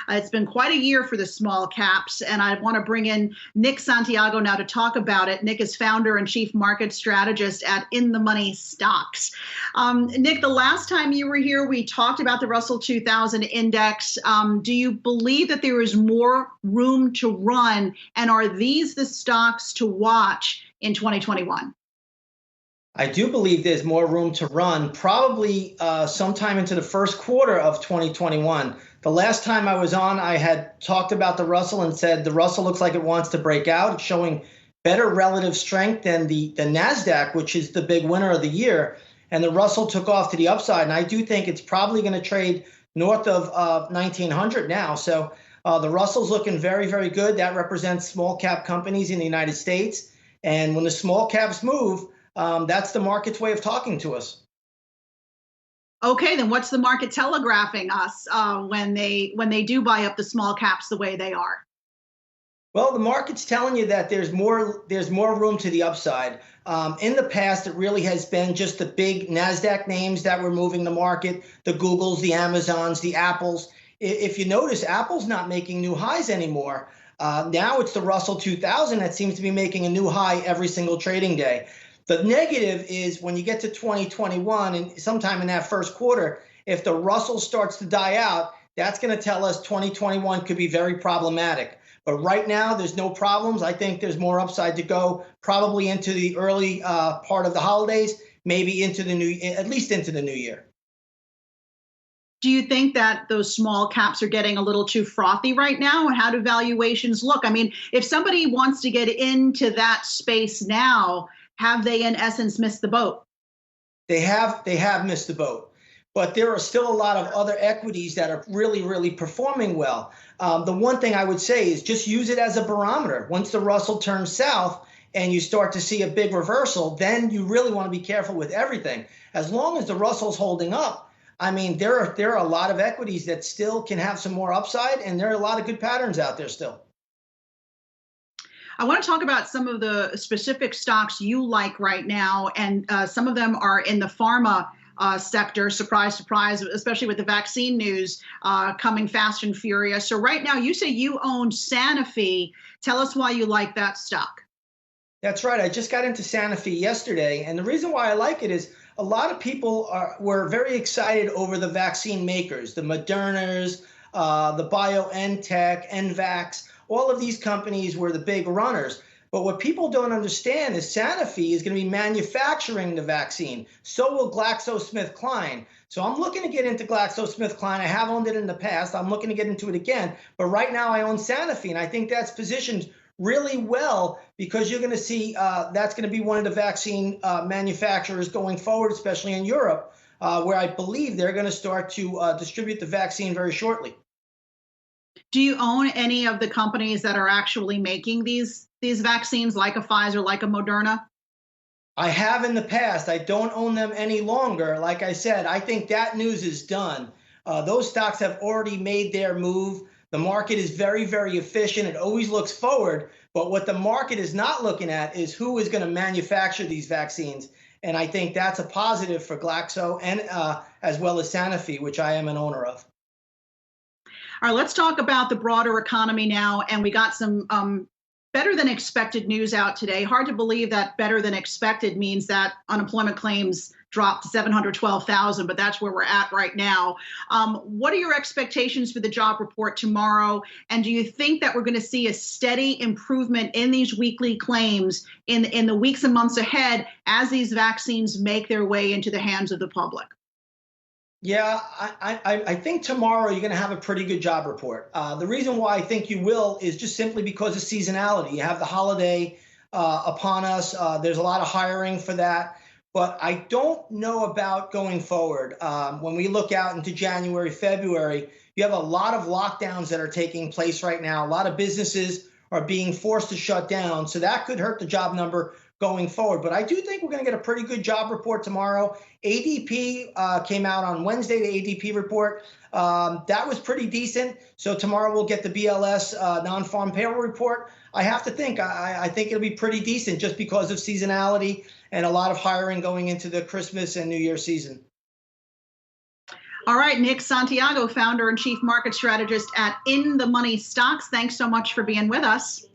It's been quite a year for the small caps, and I want to bring in Nick Santiago now to talk about it. Nick is founder and chief market strategist at InTheMoneyStocks. Nick, the last time you were here, we talked about the Russell 2000 index. Do you believe that there is more room to run, and are these the stocks to watch in 2021? I do believe there's more room to run, probably sometime into the first quarter of 2021. The last time I was on, I had talked about the Russell and said the Russell looks like it wants to break out. It's showing better relative strength than the NASDAQ, which is the big winner of the year. And the Russell took off to the upside. And I do think it's probably going to trade north of 1900 now. So the Russell's looking very, very good. That represents small cap companies in the United States. And when the small caps move, that's the market's way of talking to us. Okay, then what's the market telegraphing us when they do buy up the small caps the way they are? Well, the market's telling you that there's more room to the upside. In the past, it really has been just the big NASDAQ names that were moving the market, the Googles, the Amazons, the Apples. If you notice, Apple's not making new highs anymore. Now it's the Russell 2000 that seems to be making a new high every single trading day. The negative is when you get to 2021 and sometime in that first quarter, if the Russell starts to die out, that's going to tell us 2021 could be very problematic. But right now, there's no problems. I think there's more upside to go, probably into the early part of the holidays, maybe into at least into the new year. Do you think that those small caps are getting a little too frothy right now? And how do valuations look? I mean, if somebody wants to get into that space now, have they in essence missed the boat? They have missed the boat, but there are still a lot of other equities that are really, really performing well. The one thing I would say is just use it as a barometer. Once the Russell turns south and you start to see a big reversal, then you really want to be careful with everything. As long as the Russell's holding up, I mean, there are a lot of equities that still can have some more upside, and there are a lot of good patterns out there still. I want to talk about some of the specific stocks you like right now, and some of them are in the pharma sector. Surprise, surprise, especially with the vaccine news coming fast and furious. So right now, you say you own Sanofi. Tell us why you like that stock. That's right. I just got into Sanofi yesterday, and the reason why I like it is a lot of people were very excited over the vaccine makers, the Modernas, the BioNTech, NVax. All of these companies were the big runners. But what people don't understand is Sanofi is going to be manufacturing the vaccine. So will GlaxoSmithKline. So I'm looking to get into GlaxoSmithKline. I have owned it in the past. I'm looking to get into it again. But right now I own Sanofi, and I think that's positioned really well because you're going to see that's going to be one of the vaccine manufacturers going forward, especially in Europe, where I believe they're going to start to distribute the vaccine very shortly. Do you own any of the companies that are actually making these vaccines, like a Pfizer, like a Moderna? I have in the past. I don't own them any longer. Like I said, I think that news is done. Those stocks have already made their move. The market is very, very efficient. It always looks forward. But what the market is not looking at is who is going to manufacture these vaccines. And I think that's a positive for Glaxo and as well as Sanofi, which I am an owner of. All right, let's talk about the broader economy now. And we got some better than expected news out today. Hard to believe that better than expected means that unemployment claims dropped to 712,000, but that's where we're at right now. What are your expectations for the job report tomorrow? And do you think that we're going to see a steady improvement in these weekly claims in the weeks and months ahead as these vaccines make their way into the hands of the public? Yeah, I think tomorrow you're going to have a pretty good job report. The reason why I think you will is just simply because of seasonality. You have the holiday upon us. There's a lot of hiring for that. But I don't know about going forward. When we look out into January, February, you have a lot of lockdowns that are taking place right now. A lot of businesses are being forced to shut down. So that could hurt the job number going forward. But I do think we're going to get a pretty good job report tomorrow. ADP came out on Wednesday, the ADP report. That was pretty decent. So tomorrow we'll get the BLS non-farm payroll report. I have to think, I think it'll be pretty decent just because of seasonality and a lot of hiring going into the Christmas and New Year season. All right, Nick Santiago, founder and chief market strategist at In the Money Stocks. Thanks so much for being with us.